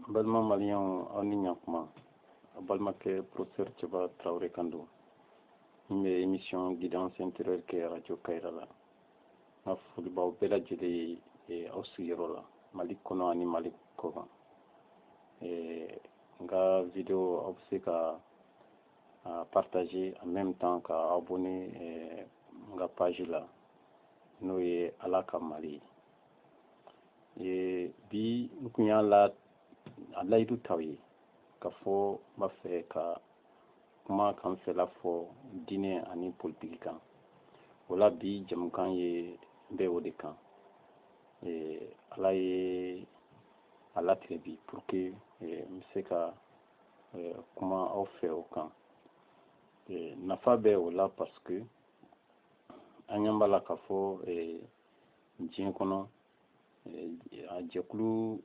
balma maliyan aw ni ɲakuma a balimakɛ professeur Cɛba Tarawele kan don min bɛ émission guidance intérieure kɛ radio Kayira la. N ka foli b'aw bɛɛ lajɛlen ye aw sigiyɔrɔ la Mali kɔnɔ ani Mali kɔkan. N ka vidéo aw bɛ se ka partager en même temps ka abonner n ka page la n'o ye Ala ka Mali ye. Bi n kun y'a layidu t'aw ye ka fɔ n b'a fɛ ka kuma kan fɛla fɔ diinɛ ani politiki kan. O la bi jamukan ye n bɛ o de kan. Ala ye a latigɛ bi pour que n bɛ se ka kuma aw fɛ o kan. Nafa bɛ o la parce que an ɲɛ b'a la k'a fɔ diɲɛ kɔnɔ a jɛkulu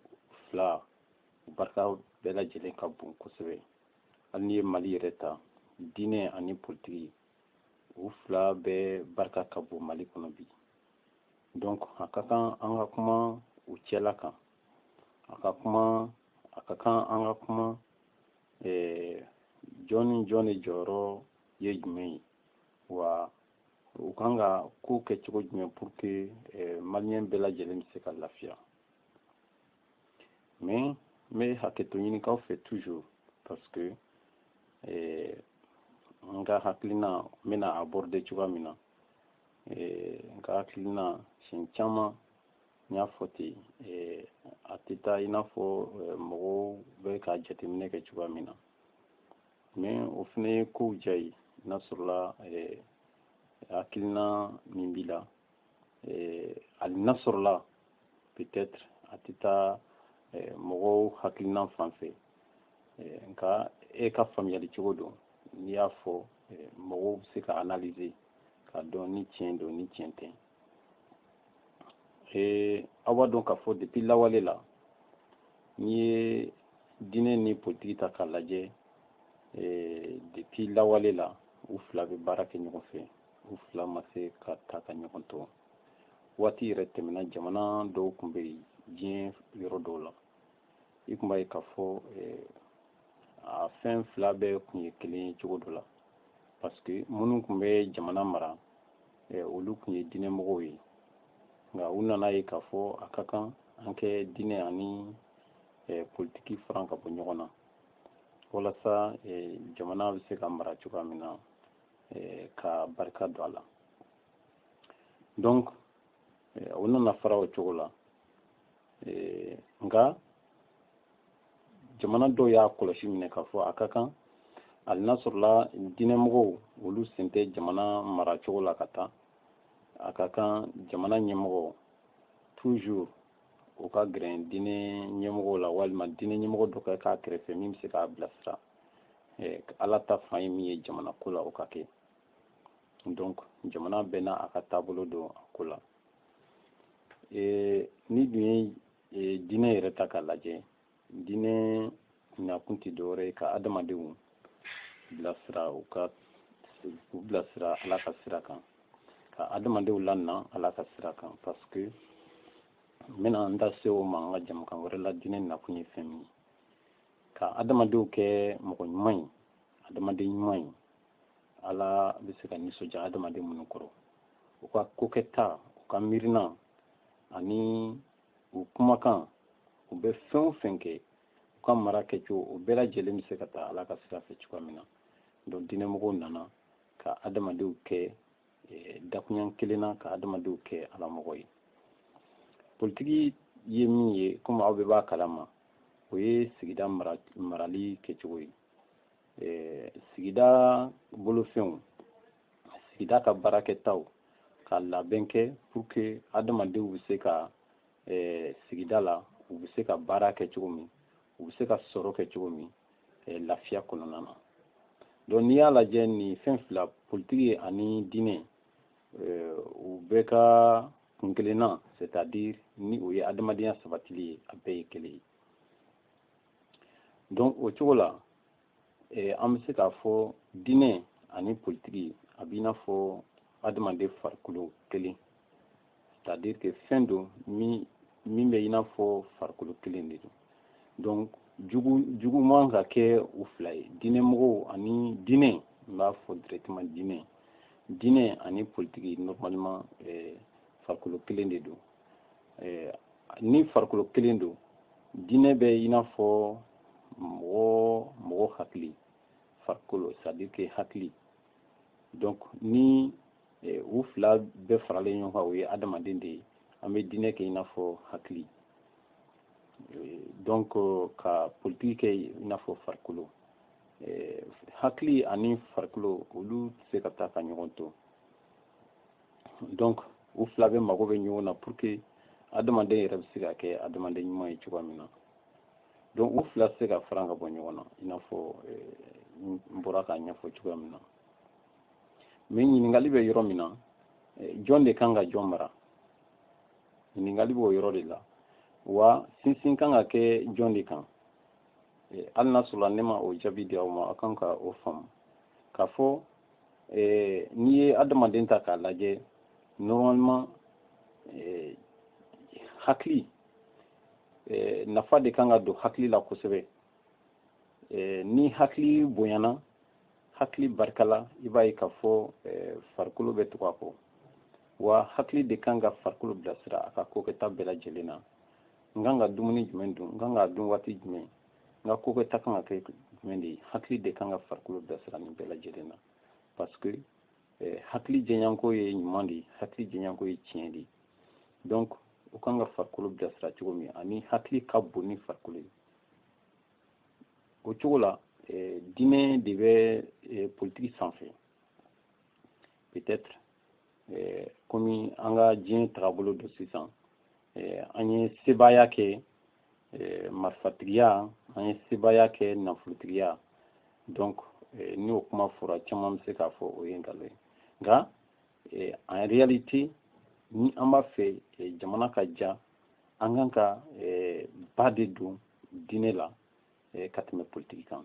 fila barika bɛɛ lajɛlen ka bon kosɛbɛ. Hali n'i ye Mali yɛrɛ ta diinɛ ani politiki u fila bɛɛ barika ka bon Mali kɔnɔ bi. Donc a ka kan an ka kuma u cɛla kan. A ka kan an ka kuma jɔn ni jɔn de jɔyɔrɔ ye jumɛn ye wa u kan ka ko kɛ cogo jumɛn pour que maliyɛn bɛɛ lajɛlen bɛ se ka lafiya. Mais n bɛ hakɛto ɲini k'aw fɛ toujours parce que n ka hakilina n bɛna aborder cogoya min na. N ka hakilina siɲɛ caman n y'a fɔ ten a tɛ taa i n'a fɔ mɔgɔw bɛ ka jateminɛ kɛ cogoya min na. Mais o fana ye kow diya ye n'a sɔrɔla hakilina min b'i la hali n'a sɔrɔla peut-être a tɛ taa mɔgɔw hakilina fan fɛ nka e ka faamuyali cogo don n'i y'a fɔ mɔgɔw bɛ se ka analyser k'a dɔn ni tiɲɛ don ni tiɲɛ tɛ. Aw b'a dɔn k'a fɔ depuis lawale la n'i ye diinɛ ni politiki ta k'a lajɛ depuis lawale la u fila bɛ baara kɛ ɲɔgɔn fɛ. U fila ma se ka ta ka ɲɔgɔn to. Waati yɛrɛ tɛmɛna jamana dɔw tun bɛ yen diɲɛ yɔrɔ dɔw la i tun b'a ye k'a fɔ a fɛn fila bɛɛ tun ye kelen ye cogo dɔ la parce que minnu tun bɛ jamana mara olu tun ye diinɛmɔgɔw ye nka u nana ye k'a fɔ a ka kan an kɛ diinɛ ani politiki faran ka bɔ ɲɔgɔn na walasa jamana bɛ se ka mara cogoya min na ka barika don a la. Donc u nana fara o cogo la nka jamana dɔw y'a kɔlɔsi minɛ k'a fɔ a ka kan hali n'a sɔrɔla diinɛmɔgɔw olu sen tɛ jamana mara cogo la ka taa a ka kan jamana ɲɛmɔgɔ toujours u ka gɛrɛ diinɛ ɲɛmɔgɔw la walima diinɛ ɲɛmɔgɔ dɔ ka k'a kɛrɛfɛ min bɛ se k'a bilasira. Ala ta fan ye min ye jamana ko la o ka kɛ. Donc jamana bɛɛ n'a a ka taabolo don a ko la. Ni dun ye diinɛ yɛrɛ ta k'a lajɛ diinɛ nakun tɛ dɔwɛrɛ ye ka adamadenw bilasira u bilasira Ala ka sira kan ka adamadenw lana Ala ka sira kan parce que n bɛna n da se o ma an ka jamukan wɛrɛ la diinɛ nakun ye fɛn min ye ka adamadenw kɛ mɔgɔ ɲuman ye adamaden ɲuman ye Ala bɛ se ka nisɔndiya adamaden minnu kɔrɔ u ka kokɛta u ka miirina ani u kumakan u bɛ fɛn o fɛn kɛ u ka mara kɛcogo o bɛɛ lajɛlen bɛ se ka taa Ala ka sira fɛ cogoya min na. Donc diinɛmɔgɔw nana ka adamadenw kɛ dakuɲɛ kelen na ka adamadenw kɛ alamɔgɔ ye. Politiki ye min ye komi aw bɛɛ b'a kalama o ye sigida marali kɛcogo ye. Sigida bolofɛnw sigida ka baarakɛtaw ka labɛn kɛ pour que adamadenw bɛ se ka sigida la u bɛ se ka baara kɛ cogo min u bɛ se ka sɔrɔ kɛ cogo min lafiya kɔnɔna na. Donc n'i y'a lajɛ nin fɛn fila politiki ani diinɛ u bɛɛ ka kunkelenna c'est-à-dire ni o ye adamadenya sabatili ye a bɛɛ ye kelen ye. Donc o cogo la an bɛ se k'a fɔ diinɛ ani politiki a b'i n'a fɔ adamaden farikolo kelen c'est-à-dire que fɛn don min bɛ i n'a fɔ farikolo kelen de don. Donc jugu man ka kɛ u fila ye diinɛmɔgɔw ani diinɛ n b'a fɔ directement diinɛ ani politiki normalement farikolo kelen de don ni farikolo kelen don diinɛ bɛ i n'a fɔ mɔgɔ hakili farikolo c'est à dire que hakili donc ni u fila bɛɛ faralen ɲɔgɔn kan o ye adamaden de ye an bɛ diinɛ kɛ i n'a fɔ hakili donc ka politiki kɛ i n'a fɔ farikolo hakili ani farikolo olu tɛ se ka taa ka ɲɔgɔn to donc u fila bɛ mago bɛ ɲɔgɔn na pour que adamaden yɛrɛ bɛ se ka kɛ adamaden ɲuman ye cogoya min na donc u fila tɛ se ka fara ka bɔ ɲɔgɔn na i n'a fɔ n bɔra k'a ɲɛfɔ cogoya min na mais ɲininkali bɛ yɔrɔ min na jɔn de kan ka jɔn mara ɲininkali b'o yɔrɔ de la wa sinsin kan ka kɛ jɔn de kan hali n'a sɔrɔ ne ma o jaabi di aw ma a kan ka o faamu k'a fɔ n'i ye adamaden ta k'a lajɛ normalement hakili nafa de kan ka don hakili la kosɛbɛ ni hakili bonyana hakili barikala i b'a ye k'a fɔ farikolo bɛ tugu a kɔ wa hakili de kan ka farikolo bilasira a ka kokɛta bɛɛ lajɛlen na n kan ka dumuni jumɛn dun n kan ka dun waati jumɛn n ka kokɛta kan ka kɛ jumɛn de ye hakili de kan ka farikolo bilasira nin bɛɛ lajɛlen na parce que hakili jɛɲanko ye ɲuman de ye hakili jɛɲanko ye tiɲɛ de ye donc u kan ka farikolo bilasira cogo min ani hakili ka bon ni farikolo ye o cogo la diinɛ de bɛ politiki sanfɛ peut-être komi an ka diɲɛ tagabolo don sisan an ye sebaaya kɛ marifatigiya an ye sebaaya kɛ nafolotigiya donc ni o kuma fɔra caman bɛ se k'a fɔ o ye nkalon ye nka en réalité ni an b'a fɛ jamana ka ja an kan ka ba de don diinɛ la ka tɛmɛ politiki kan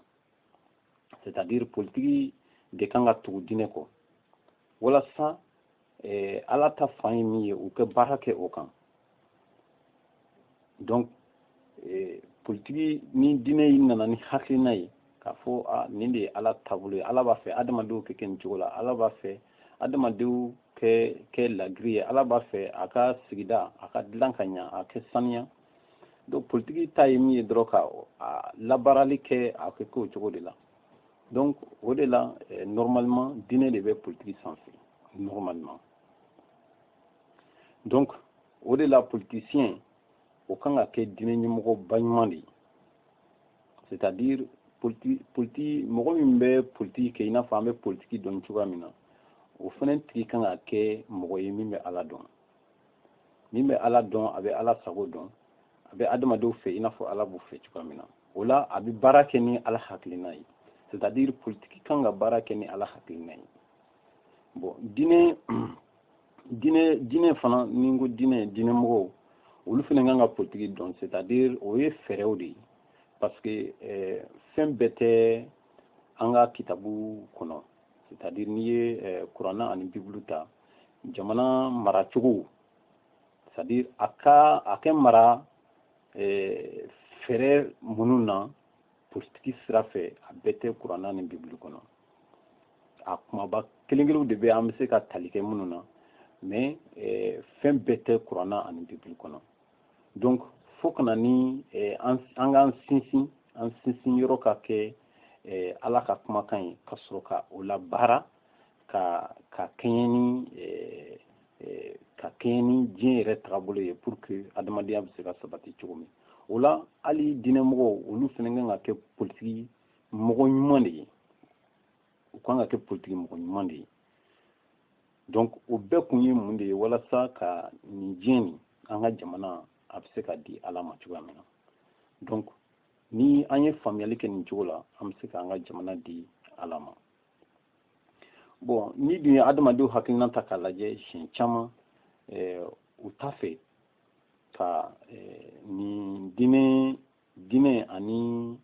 c'est-à-dire politiki de kan ka tugu diinɛ kɔ walasa ala ta fan ye min ye u ka baara kɛ o kan donc politiki ni diinɛ yi nana ni hakilina ye k'a fɔ nin de ye ala taabolo ye ala b'a fɛ adamadenw kɛ nin cogo la ala b'a fɛ adamadenw kɛ lagiri ye ala b'a fɛ a ka sigida a ka dilan ka ɲa a kɛ saniya donc politiki ta ye min ye dɔrɔn ka labaarali kɛ a kɛ o cogo de la donc o de la normalement diinɛ de bɛ politiki sanfɛ normalement donc o de la politicien o kan ka kɛ diinɛ ɲɛmɔgɔ ba ɲuman de ye c'est-à-dire mɔgɔ min bɛ politiki kɛ i n'a fɔ an bɛ politiki dɔn cogoya min na o fana tigi kan ka kɛ mɔgɔ ye min bɛ ala dɔn min bɛ ala dɔn a bɛ ala sago dɔn a bɛ adamadenw fɛ i n'a fɔ ala b'u fɛ cogoya min na o la a bɛ baara kɛ ni ala hakilina ye c'est-à-dire politiki kan ka baara kɛ ni ala hakilina ye bon diinɛ fana ni n ko diinɛmɔgɔw olu fana kan ka politiki dɔn c'est-à-dire o ye fɛɛrɛw de ye parce que fɛn bɛɛ tɛ an ka kitabu kɔnɔ c'est-à-dire n'i ye kuranɛ ani bibulu ta jamana maracogo c'est-à-dire a kɛ mara fɛɛrɛ minnu na politiki sira fɛ a bɛɛ tɛ kuranɛ ani bibulu kɔnɔ a kumaba kelen-kelenw de bɛ an bɛ se ka tali kɛ minnu na mais fɛn bɛɛ tɛ kuranɛ ani bibulu kɔnɔ donc fo kana ni an k'an sinsin yɔrɔ ka kɛ ala ka kumakan ye ka sɔrɔ ka o la baara ka kɛɲɛ ni diɲɛ yɛrɛ tagabolo ye pour que adamadenya bɛ se ka sabati cogo min o la hali diinɛmɔgɔw olu fana kan ka kɛ politiki mɔgɔ ɲuman de ye u kan ka kɛ politiki mɔgɔ ɲuman de ye donc o bɛɛ kun ye mun de ye walasa ka nin diɲɛ nin an ka jamana a bɛ se ka di ala ma cogoya min na donc ni an ye faamuyali kɛ nin cogo la an bɛ se ka an ka jamana di ala ma bon ni dun ye adamadenw hakilina ta k'a lajɛ siɲɛ caman u t'a fɛ ka nin diinɛ ani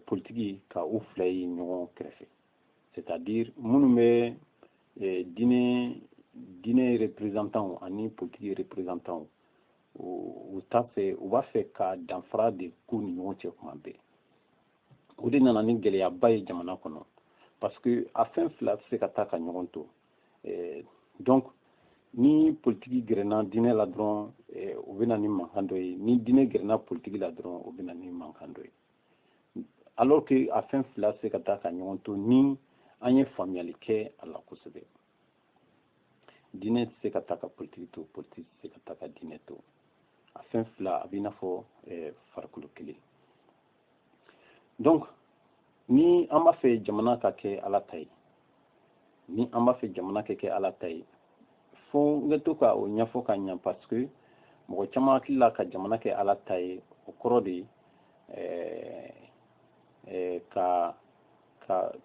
politiki ka u fila ye ɲɔgɔn kɛrɛfɛ c'est-à-dire minnu bɛ diinɛ représentant ani politiki représentant u t'a fɛ u b'a fɛ ka danfara de k'u ni ɲɔgɔn cɛ kuma bɛɛ o de nana ni gɛlɛyaba ye jamana kɔnɔ parce que a fɛn fila tɛ se ka taa ka ɲɔgɔn to donc ni politiki gɛrɛna diinɛ la dɔrɔn o bɛ na ni mankan dɔ ye ni diinɛ gɛrɛna politiki la dɔrɔn o bɛ na ni mankan dɔ ye alors que a fɛn fila tɛ se ka taa ka ɲɔgɔn to ni an ye faamuyali kɛ a la kosɛbɛ diinɛ tɛ se ka taa ka politiki to politiki tɛ se ka taa ka diinɛ to a fɛn fila a b'i n'a fɔ farikolo kelen donc ni an b'a fɛ jamana ka kɛ ala ta ye ni an b'a fɛ jamana ka kɛ ala ta ye fo n ka to ka o ɲɛfɔ ka ɲɛ parce que mɔgɔ caman hakili la ka jamana kɛ ala ta ye o kɔrɔ de ka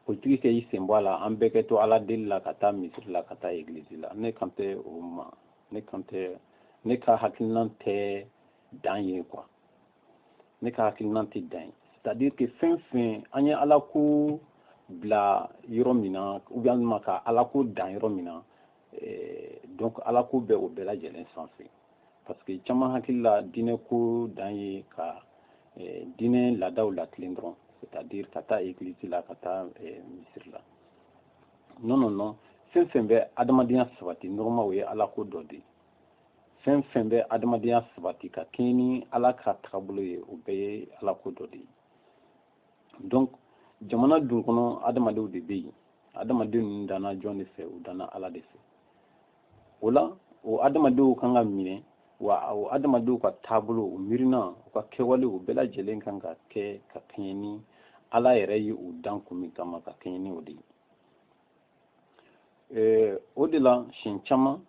politiki kɛ i sen bɔ a la an bɛɛ kɛ to ala deli la ka taa misiri la ka taa egilizi la ne kan tɛ o ma ne ka hakilinan tɛ dan ye quoi ne ka hakilinan tɛ dan ye c'est-à-dire que fɛn fɛn an ye ala ko bila yɔrɔ min na ou bien ka ala ko dan yɔrɔ min na donc ala ko bɛ o bɛɛ lajɛlen sanfɛ parce que caman hakili la diinɛ ko dan ye ka diinɛ laadaw latilen dɔrɔn c'est-à-dire ka taa église la ka taa misiri la non fɛn fɛn bɛ adamadenya sabati normal o ye ala ko dɔ de ye fɛn fɛn bɛ adamadenya sabati ka kɛɲɛ ni ala ka tagabolo ye o bɛɛ ye ala ko dɔ de ye donc jamana dun kɔnɔ adamadenw de bɛ yen adamadenw ninnu danna jɔn de fɛ u danna ala de fɛ o la o adamadenw kan ka minɛ wa o adamadenw ka taabolo o miirina u ka kɛwale o bɛɛ lajɛlen kan ka kɛ ka kɛɲɛ ni ala yɛrɛ ye u dan kun min kama ka kɛɲɛ ni o de ye o de la siɲɛ caman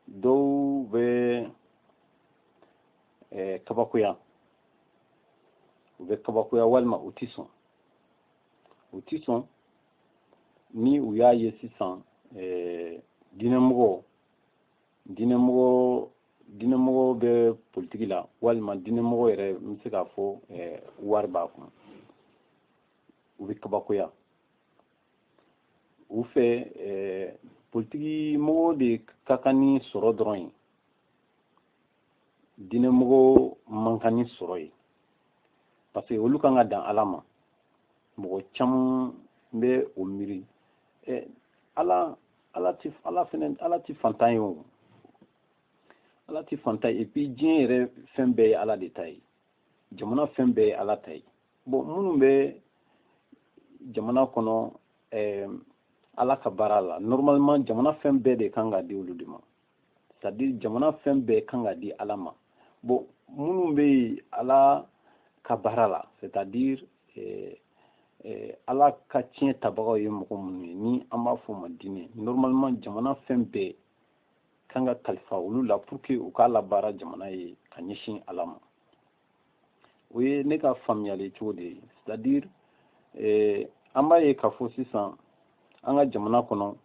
dɔw bɛ kabakoya u bɛ kabakoya walima u tɛ sɔn ni u y'a ye sisan diinɛmɔgɔ bɛ politiki la walima diinɛmɔgɔ yɛrɛ n bɛ se k'a fɔ wari b'a kun u bɛ kabakoya u fɛ politiki mɔgɔ de ka kan ni sɔrɔ dɔrɔn ye diinɛmɔgɔ man kan ni sɔrɔ ye parce que olu kan ka dan ala ma mɔgɔ caman bɛ o miiri ala tɛ fantan ye o ala tɛ fantan ye et puis diɲɛ yɛrɛ fɛn bɛɛ ye ala de ta ye jamana fɛn bɛɛ ye ala ta ye bon minnu bɛ jamana kɔnɔ ala ka baara la normalement jamana fɛn bɛɛ de kan ka di olu de ma c'est-à-dire jamana fɛn bɛɛ kan ka di ala ma bon minnu bɛ yen ala ka baara la c'est-à-dire ala ka tiɲɛ tabagaw ye mɔgɔ minnu ye ni an b'a fɔ o ma diinɛ normalement jamana fɛn bɛɛ kan ka kalifa olu la pour que u k'a labaara jamana ye ka ɲɛsin ala ma o ye ne ka faamuyali cogo de ye c'est-à-dire an b'a ye k'a fɔ sisan an ka jamana kɔnɔ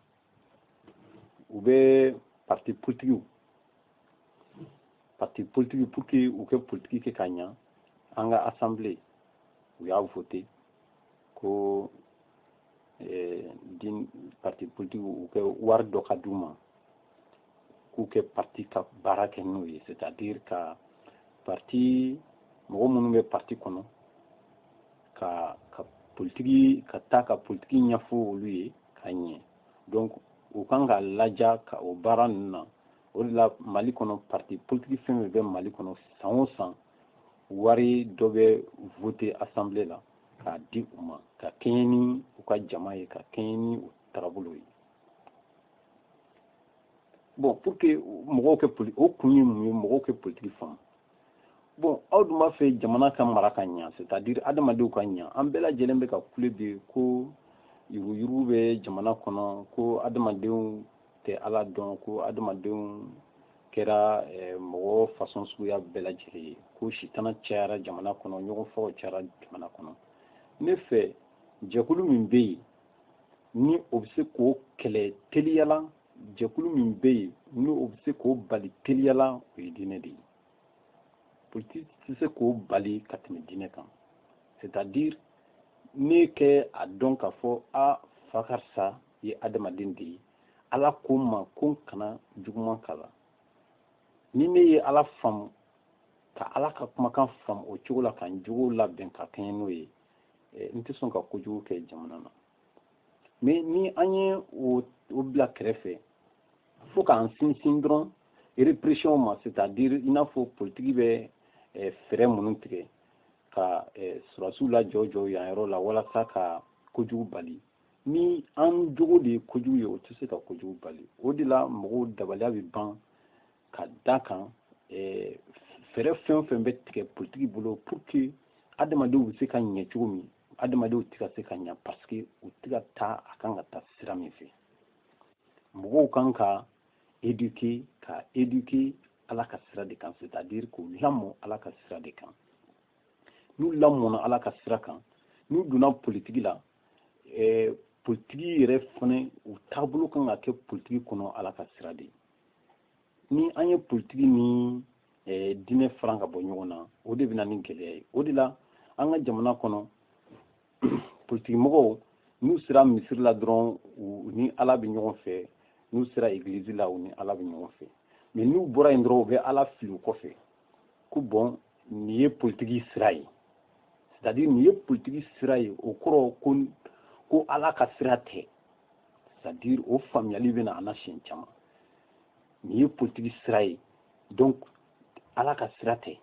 u bɛ parti politikiw pour que u kɛ politiki kɛ ka ɲa an ka assemblée u y'a voté ko parti politikiw u kɛ wari dɔ ka d'u ma k'u kɛ parti ka baara kɛ n'o ye c'est-à-dire ka parti mɔgɔ minnu bɛ parti kɔnɔ ka taa ka politiki ɲɛfɔ olu ye ka ɲɛ donc u kan ka laja ka o baara ninnu na o de la mali kɔnɔ parti politiki fɛn fɛn bɛ mali kɔnɔ san o san wari dɔ bɛ voté assemblée la k'a di u ma ka kɛɲɛ ni u ka jama ye ka kɛɲɛ ni u tagabolo ye bon pour que mɔgɔw kɛ o kun ye mun ye mɔgɔw kɛ politiki faamu bon aw dun b'a fɛ jamana ka mara ka ɲa c'est-à-dire adamadenw ka ɲa an bɛɛ lajɛlen bɛ ka kule bi ko yuruguyurugu bɛ jamana kɔnɔ ko adamadenw tɛ ala dɔn ko adamadenw kɛra mɔgɔ façon suguya bɛɛ lajɛlen ye ko sitana cayara jamana kɔnɔ ɲɔgɔnfɔw cayara jamana kɔnɔ ne fɛ jɛkulu min bɛ yen ni o bɛ se k'o kɛlɛ teliyala jɛkulu min bɛ yen ni o bɛ se k'o bali teliyala o ye diinɛ de ye politique tɛ se k'o bali ka tɛmɛ diinɛ kan c'est-à-dire ne kɛ a dɔn k'a fɔ fa karisa ye adamaden de ye ala ko n ma ko n kana juguman k'a la ni ne ye ala faamu ka ala ka kumakan faamu o cogo la ka n jogo labɛn ka kɛɲɛ n'o ye n tɛ sɔn ka kojugu kɛ jamana na mais ni an ye o bila kɛrɛfɛ fo k'an sinsin dɔrɔn répression ma c'est-à-dire i n'a fɔ politiki bɛ fɛɛrɛ minnu tigɛ ka sɔrɔdasiw lajɔ yan yɔrɔ la walasa ka kojugu bali ni an jogo de ye kojugu ye o tɛ se ka kojugu bali o de la mɔgɔw dabaliya bɛ ban ka da kan fɛɛrɛ fɛn o fɛn bɛ tigɛ politiki bolo pour que adamadenw bɛ se ka ɲɛ cogo min adamadenw tɛ ka se ka ɲɛ parce que u tɛ ka taa a kan ka taa sira min fɛ mɔgɔw kan ka éduquer ala ka sira de kan c'est-à-dire k'u lamɔ ala ka sira de kan n'u lamɔna ala ka sira kan n'u donna politiki la politiki yɛrɛ fana u taabolo kan ka kɛ politiki kɔnɔ ala ka sira de ni an ye politiki ni diinɛ faran ka bɔ ɲɔgɔn na o de bɛna ni gɛlɛya ye o de la an ka jamana kɔnɔ politiki mɔgɔw n'u sera misiri la dɔrɔn u ni ala bɛ ɲɔgɔn fɛ n'u sera église la u ni ala bɛ ɲɔgɔn fɛ mais n'u bɔra yen dɔrɔn u bɛ ala fili u kɔfɛ ko bon nin ye politiki sira ye c'est-à-dire nin ye politiki sira ye o kɔrɔ ko ala ka sira tɛ c'est-à-dire o faamuyali bɛ na an na siɲɛ caman nin ye politiki sira ye donc ala ka sira tɛ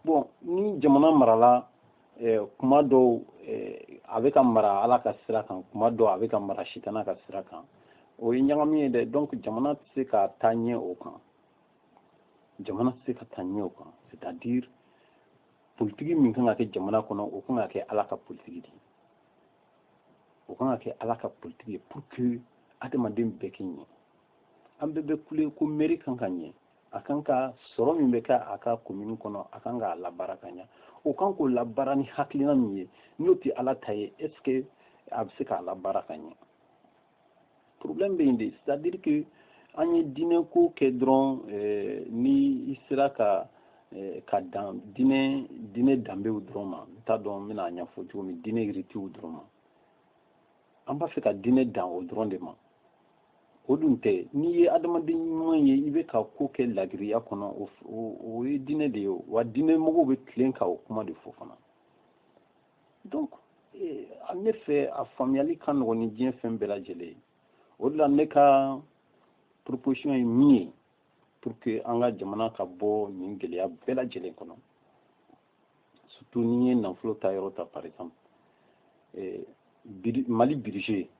bon ni jamana marala kuma dɔw a bɛ ka mara ala ka sira kan kuma dɔw a bɛ ka mara sitana ka sira kan o ye ɲagami ye dɛ donc jamana tɛ se ka taa ɲɛ o kan jamana tɛ se ka taa ɲɛ o kan c'est-à-dire politiki min kan ka kɛ jamana kɔnɔ o kan ka kɛ ala ka politiki de o kan ka kɛ ala ka politiki ye pour que adamaden bɛɛ k'i ɲɛ an bɛɛ bɛ kule ko mairie kan ka ɲɛ a kan ka sɔrɔ min bɛ kɛ a ka commune kɔnɔ a kan k'a labaara ka ɲɛ o kan k'o labaara ni hakilina min ye n'o tɛ ala ta ye est ce que a bɛ se k'a labaara ka ɲɛ problème bɛ yen de c'est-à-dire que an ye diinɛ ko kɛ dɔrɔn ni i sera ka dan diinɛ danbew dɔrɔn ma n t'a dɔn n bɛna ɲɛfɔ cogo min diinɛ yiritiw dɔrɔn ma an b'a fɛ ka diinɛ dan o dɔrɔn de ma o dun tɛ n'i ye adamaden ɲuman ye i bɛ ka ko kɛ ladiriya kɔnɔ o ye diinɛ de ye wa diinɛ mɔgɔw bɛ tilen ka o kuma de fɔ fana donc ne fɛ a faamuyali ka nɔgɔn ni diɲɛ fɛn bɛɛ lajɛlen ye o de la ne ka proposition ye min ye pour que an ka jamana ka bɔ nin gɛlɛya bɛɛ lajɛlen kɔnɔ surtout n'i ye nafolo ta yɔrɔ ta par exemple mali budget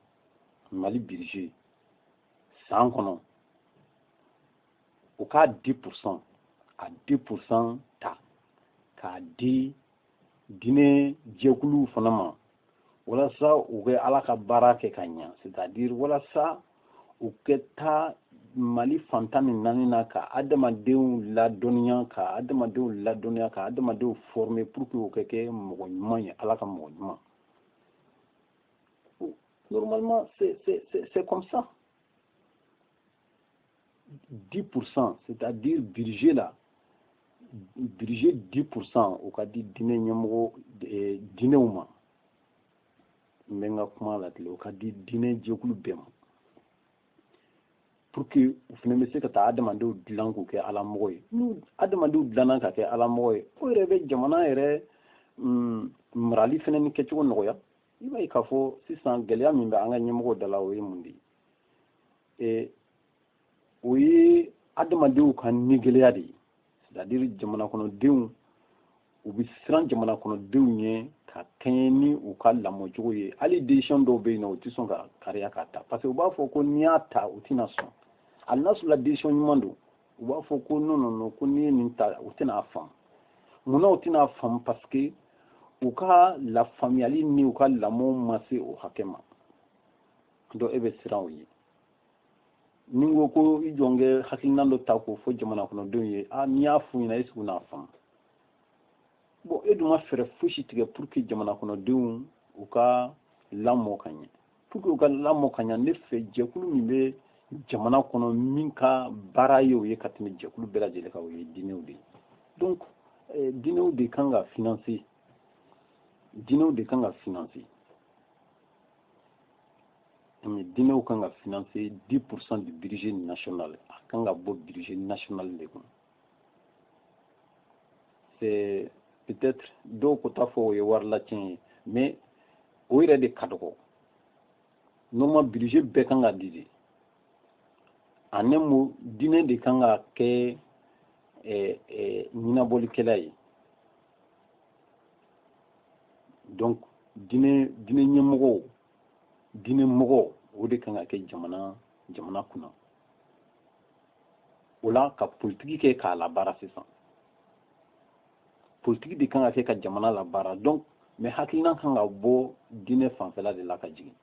san kɔnɔ o ka 10% a 10% ta k'a di diinɛ jɛkuluw fana ma walasa u bɛ ala ka baara kɛ ka ɲɛ c'est-à-dire walasa u kɛ taa mali fantan ni naani na ka adamadenw ladɔnniya ka adamadenw former pour que u ka kɛ mɔgɔ ɲuman ye ala ka mɔgɔ ɲuman normalement c'est comme ça 10% c'est-à-dire budget la budget 10% o ka di diinɛ ɲɛmɔgɔ diinɛw ma n bɛ n ka kuma latigɛ o ka di diinɛ jɛkulu bɛɛ ma pour que u fana bɛ se ka taa adamadenw dilan k'u kɛ alamɔgɔ ye n'u adamadenw dilanna ka kɛ alamɔgɔ ye o yɛrɛ bɛ jamana yɛrɛ marali fana ni kɛcogo nɔgɔya i b'a ye k'a fɔ sisan gɛlɛya min bɛ an ka ɲɛmɔgɔw da la o ye mun de ye o ye adamadenw ka nigɛlɛya de ye c'est-à-dire jamana kɔnɔdenw u bɛ siran jamana kɔnɔdenw ɲɛ ka kɛɲɛ ni u ka lamɔcogo ye hali décision dɔw bɛ yen nɔ u tɛ sɔn ka kariya k'a ta parce que u b'a fɔ ko n'i y'a ta u tɛna sɔn hali n'a sɔrɔla décision ɲuman don u b'a fɔ ko non ko n'i ye nin ta u tɛna a faamu munna u tɛna a faamu parce que u ka lafaamuyali ni u ka lamɔ ma se o hakɛ ma donc e bɛ siran o ye ni n ko ko i jɔ n kɛ hakilina dɔ ta k'o fɔ jamana kɔnɔdenw ye n'i y'a f'u ɲɛna est ce que u n'a faamu bon e dun ma fɛɛrɛ fosi tigɛ pour que jamana kɔnɔdenw u ka lamɔ ka ɲɛ pour que u ka lamɔ ka ɲɛ ne fɛ jɛkulu min bɛ jamana kɔnɔ min ka baara ye o ye ka tɛmɛ jɛkulu bɛɛ lajɛlen kan o ye diinɛw de ye donc diinɛw de kan ka financer diinɛw de kan ka financer diinɛw kan ka financer 10% du budget national kan ka bɔ budget national de kɔnɔ. C'est peut-être dɔw ko t'a fɔ o ye wari lacɛn ye mais o yɛrɛ de ka dɔgɔ. Normalement budget bɛɛ kan ka di de. En un mot, diinɛ de kan ka kɛ ɲɛnabɔlikɛla ye. Donc diinɛ ɲɛmɔgɔw, diinɛ mɔgɔ o de kan ka kɛ jamana kunna. O la ka politiki kɛ k'a labaara sisan. Politiki de kan ka kɛ ka jamana labaara. Donc mais hakilina kan ka bɔ diinɛ fanfɛla de la ka jigin.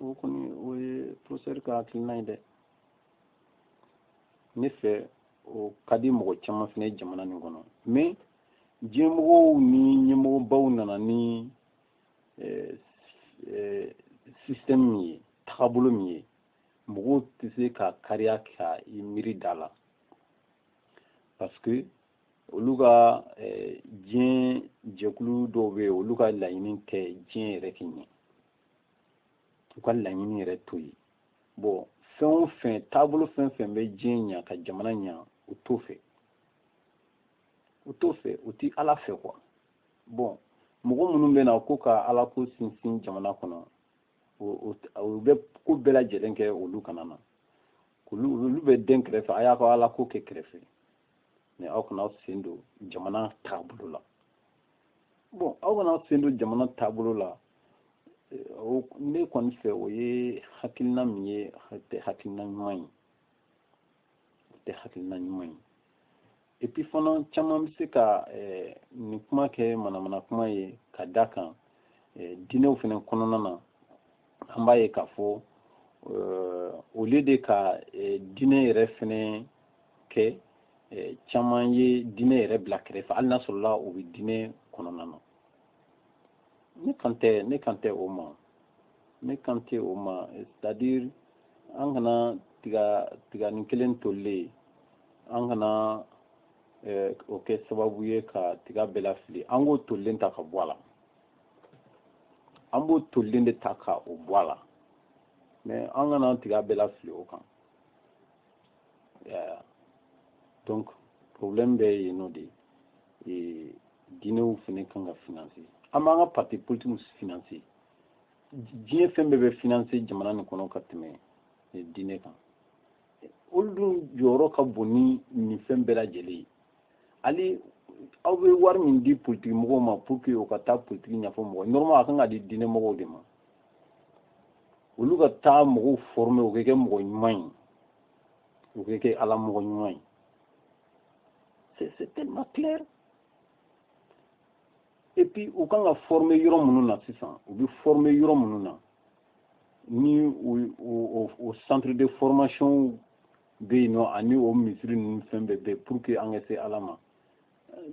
O kɔni o ye professeur ka hakilina ye dɛ. Ne fɛ o ka di mɔgɔ caman fana ye jamana nin kɔnɔ. Mais diɲɛmɔgɔw ni ɲɛmɔgɔbaw nana ni système min ye, tagabolo min ye, mɔgɔw tɛ se ka kariya ka i miiri da la. Parce que olu ka diɲɛ jɛkulu dɔw bɛ yen olu ka laɲini tɛ diɲɛ yɛrɛ k'i ɲɛ. U ka laɲini yɛrɛ to yen. Bon fɛn o fɛn taabolo fɛn fɛn bɛ diɲɛ ɲɛ ka jamana ɲɛ u t'o fɛ. U t'o fɛ u ti ala fɛ quoi. Bon mɔgɔ minnu bɛ na ko ka ala ko sinsin jamana kɔnɔ u bɛ ko bɛɛ lajɛlen kɛ olu kana na. Olu bɛ den kɛrɛfɛ a y'a ka ala ko kɛ kɛrɛfɛ. Mais aw kana sen don jamana taabolo la. Bon aw kana sen don jamana taabolo la. Ne kɔni fɛ o ye hakilina min ye tɛ hakilina ɲuman ye. O tɛ hakilina ɲuman ye. Et puis fana caman bɛ se ka nin kuma kɛ manamana kuma ye ka da kan diinɛw fana kɔnɔna na an b'a ye k'a fɔ au lieu de ka diinɛ yɛrɛ fana kɛ caman ye diinɛ yɛrɛ bila kɛrɛfɛ hali n'a sɔrɔla o bɛ diinɛ kɔnɔna na. Ne kan tɛ o ma. Ne kan tɛ o ma. C'est-à-dire an kana tiga nin kelen tolilen an kana o kɛ sababu ye ka tiga bɛɛ lafili. An k'o tolilen ta ka bɔ a la. An b'o tolilen de ta ka o bɔ a la. Mais an kana tiga bɛɛ lafili o kan. Donc problème bɛ yen nɔ de. Diinɛw fana kan ka financer. An b'an ka parti politiques financer. Diɲɛ fɛn bɛɛ bɛ financer jamana nin kɔnɔ ka tɛmɛ diinɛ kan. Olu dun jɔyɔrɔ ka bon ni nin fɛn bɛɛ lajɛlen ye. Ali aw bɛ wari min di politique mɔgɔw ma pour que o ka taa politique ɲɛfɔ mɔgɔ. Normalement a kan ka di diinɛ mɔgɔw de ma. Olu ka taa mɔgɔw former o kɛ kɛ mɔgɔ ɲuman ye. O kɛ kɛ ala mɔgɔ ɲuman ye. C'est tellement clair. Et puis u kan ka former yɔrɔ minnu na sisan u bɛ former yɔrɔ minnu na ni o centre de formation bɛ yen nɔ ani o misiri ninnu fɛn bɛɛ bɛ pour que an ka se ala ma.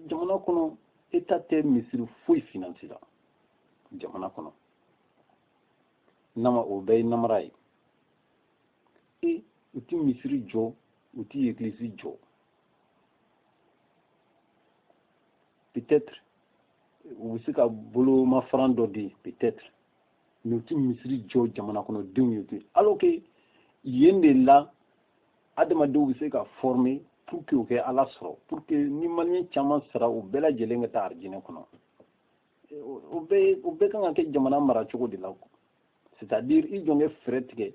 Jamana kɔnɔ État tɛ misiri foyi financer la jamana kɔnɔ. O bɛɛ ye namara ye. U ti misiri jɔ u ti église jɔ. Peut-être u bɛ se ka bolomafaran dɔ di peut-être mais u ti misiri jɔ jamana kɔnɔ denw ye ten. Alors que yen de la adamadenw bɛ se ka former pour que u kɛ ala sɔrɔ pour que ni maliyɛn caman sara u bɛɛ lajɛlen ka taa arijinɛ kɔnɔ. O bɛɛ kan ka kɛ jamana maracogo de la. C'est-à-dire i jɔn kɛ fɛɛrɛ tigɛ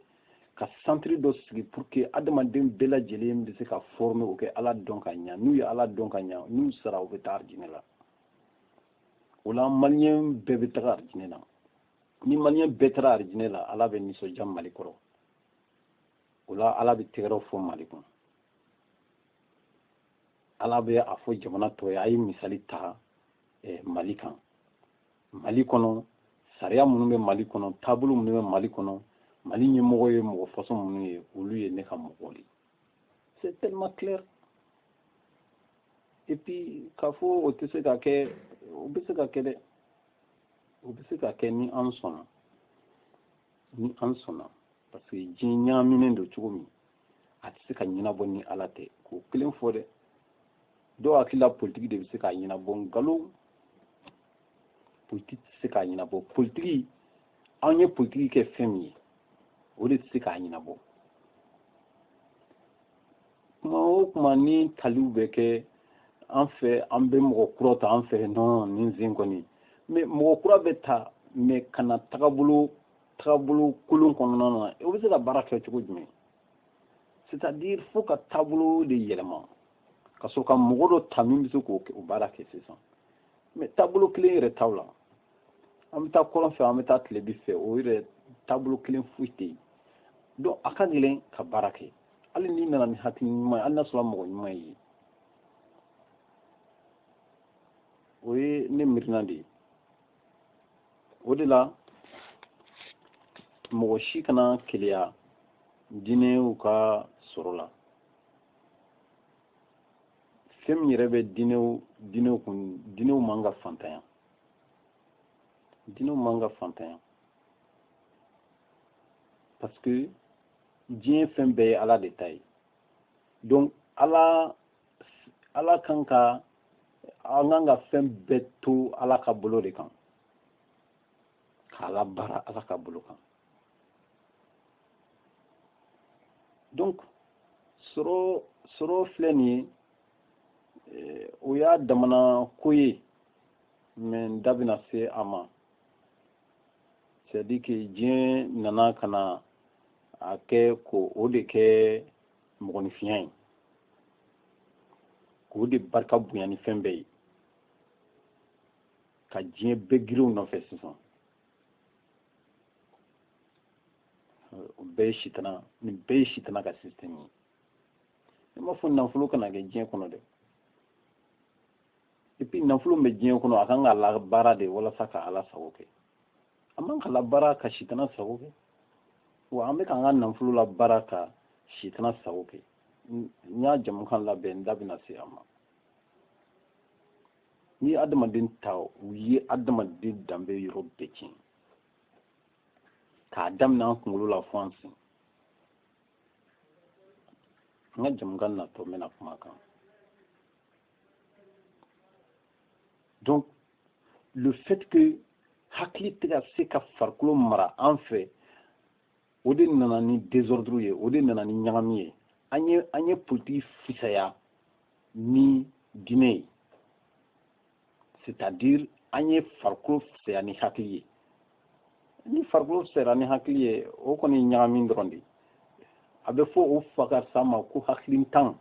ka centre dɔ sigi pour que adamaden bɛɛ lajɛlen bɛ se ka former o kɛ ala dɔn ka ɲa. N'u ye ala dɔn ka ɲa n'u sara u bɛ taa arijinɛ la. O la maliyɛn bɛɛ bɛ taga arijinɛ la. Ni maliyɛn bɛɛ taara arijinɛ la ala bɛ nisɔndiya Mali kɔrɔ. O la ala bɛ tɛgɛrɛ fɔ Mali kɔnɔ. Ala bɛ a fɔ jamana tɔ ye a ye misali ta Mali kan. Mali kɔnɔ sariya minnu bɛ Mali kɔnɔ taabolo minnu bɛ Mali kɔnɔ Mali ɲɛmɔgɔ ye mɔgɔ façon minnu ye olu ye ne ka mɔgɔw de. C'est tellement clair. Et puis k'a fɔ o tɛ se ka kɛ o bɛ se ka kɛ dɛ. O bɛ se ka kɛ ni an sɔnna. Ni an sɔnna parce que diɲɛ ɲagaminen don cogo min a tɛ se ka ɲɛnabɔ ni ala tɛ. K'o kelen fɔ dɛ. Dɔw hakili la politique de bɛ se k'a ɲɛnabɔ nkalon. Politique tɛ se k'a ɲɛnabɔ. Politique an ye politique kɛ fɛn min ye o de tɛ se k'a ɲɛnabɔ. kuma o kuma ni taliw bɛ kɛ an fɛ an bɛ mɔgɔ kura ta an fɛ non nin sen kɔni mais mɔgɔ kura bɛ ta mais kana tagabolo kolon kɔnɔna na o bɛ se ka baara kɛ cogo jumɛn c'est-à-dire fo ka taabolo de yɛlɛma ka sɔrɔ ka mɔgɔ dɔ ta min bɛ se k'o baara kɛ sisan mais taabolo kelen yɛrɛ t'aw la an bɛ taa kɔrɔn fɛ an bɛ taa tilebi fɛ o yɛrɛ taabolo kelen foyi tɛ yen donc a ka gɛlɛn ka baara kɛ hali n'i nana ni hakili ɲuman ye hali n'a sɔrɔ mɔgɔ ɲuman ye o ye ne miirina de ye o de la mɔgɔ si kana keleya diinɛw ka sɔrɔ la fɛn min yɛrɛ bɛ diinɛw kun diinɛw man ka fantanya parce que diɲɛ fɛn bɛɛ ye ala de ta ye donc ala kan ka an kan ka fɛn bɛɛ to ala ka bolo de kan k'a baara ala ka bolo kan donc sɔrɔ filɛ nin ye o y'a damana ko ye mais n da bɛna se a ma c'est à dire que diɲɛ nana ka na a kɛ ko o de kɛ mɔgɔninfinya ye k'o de barika bonya ni fɛn bɛɛ ye ka diɲɛ bɛɛ girinw nɔfɛ sisan o bɛɛ ye sitana nin bɛɛ ye sitana ka système ye ne m'a fɔ nafolo kana kɛ diɲɛ kɔnɔ dɛ et puis nafolo bɛ diɲɛ kɔnɔ a kan ka labaara de walasa ka ala sago kɛ a man ka labaara ka sitana sago kɛ wa an bɛ k'an ka nafolo labaara ka sitana sago kɛ n y'a jamukan labɛn n da bɛna se a ma ni adamaden ta u ye adamaden danbe yɔrɔ bɛɛ tiɲɛ k'a daminɛ an kunkolo la fo an sen n ka jamukan natɔ n bɛna kuma kan donc le fait que hakili tɛ ka se ka farikolo mara an fɛ o de nana ni désordre ye o de nana ni ɲagami ye an ye politiki fisaya ni diinɛ ye c'est-à-dire an ye farikolo fisaya ni hakili ye ni farikolo fisayara ni hakili ye o kɔni ye ɲagami dɔrɔn de a bɛ fɔ o fa ka sa ma ko hakilintan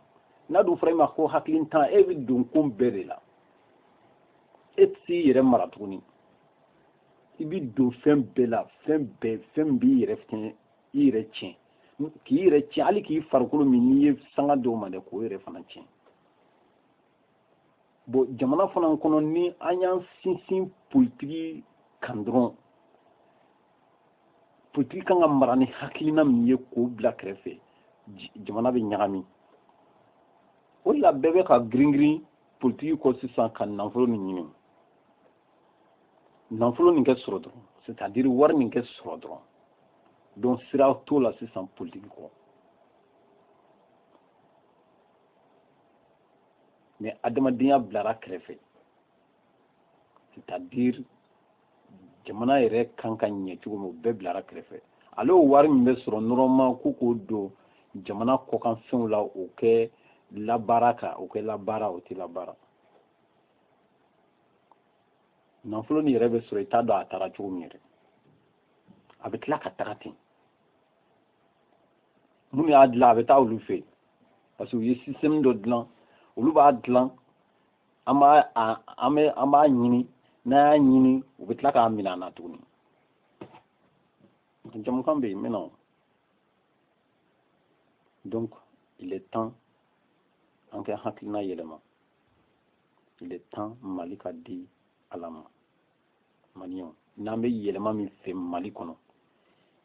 n'a dun fɔra e ma ko hakilintan e bɛ don ko bɛɛ de la e tɛ s'i yɛrɛ mara tuguni i bɛ don fɛn bɛɛ la fɛn b'i yɛrɛ tiɲɛ i yɛrɛ tiɲɛ k'i yɛrɛ tiɲɛ hali k'i farikolo min n'i ye sanga dɔw ma dɛ k'o yɛrɛ fana tiɲɛ bon jamana fana kɔnɔ ni an y'an sinsin politiki kan dɔrɔn politiki kan ka mara ni hakilina min ye k'o bila kɛrɛfɛ jamana bɛ ɲagami o de la bɛɛ bɛ ka girin politiki kɔ sisan ka nafolo nin ɲini nafolo nin kɛ sɔrɔ dɔrɔn c'est-à-dire wari nin kɛ sɔrɔ dɔrɔn donc sira t'o la sisan politiki kɔ mais adamadenya bilara kɛrɛfɛ c'est-à-dire jamana yɛrɛ kan ka ɲɛ cogo min o bɛɛ bilara kɛrɛfɛ ale o wari min bɛ sɔrɔ normalement ko k'o don jamana kɔkan fɛnw la o kɛ labaara kan o kɛ labaara o tɛ labaara nafolo nin yɛrɛ bɛ sɔrɔ i t'a dɔn a taara cogo min yɛrɛ a bɛ tila ka taga ten minnu y'a dilan a bɛ taa olu fɛ yen parce que u ye système dɔ dilan olu b'a dilan an b'a ɲini n'a y'a ɲini u bɛ tila k'a minɛ an na tuguni jamukan bɛ yen n bɛ na o donc il est temps an ka hakilina yɛlɛma il est temps mali ka di ala ma maliyɛnw n'an bɛ yɛlɛma min fɛ mali kɔnɔ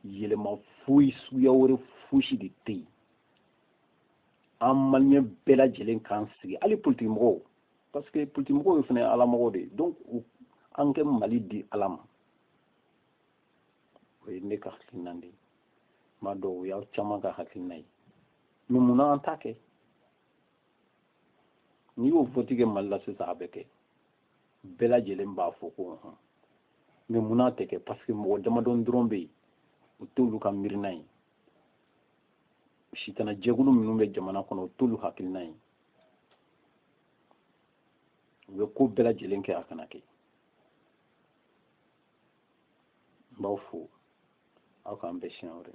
yɛlɛma foyi suguya wɛrɛ fosi de tɛ yen an maliyɛn bɛɛ lajɛlen k'an sigi hali politigimɔgɔw parce que politigimɔgɔw fana ye alamɔgɔw de ye donc an kɛ mali di ala ma o ye ne ka hakilina de ye n b'a dɔn o y'aw caman ka hakilina ye mais munna an t'a kɛ n'i y'o vote kɛ mali la sisan a bɛ kɛ bɛɛ lajɛlen b'a fɔ ko hɔn mais munna a tɛ kɛ parce que mɔgɔ damadɔ dɔrɔn bɛ yen o t'olu ka miirina ye sitana jɛkulu minnu bɛ jamana kɔnɔ o t'olu hakilina ye u bɛ ko bɛɛ lajɛlen kɛ a kana kɛ n b'aw fo aw k'an bɛn siɲɛ wɛrɛ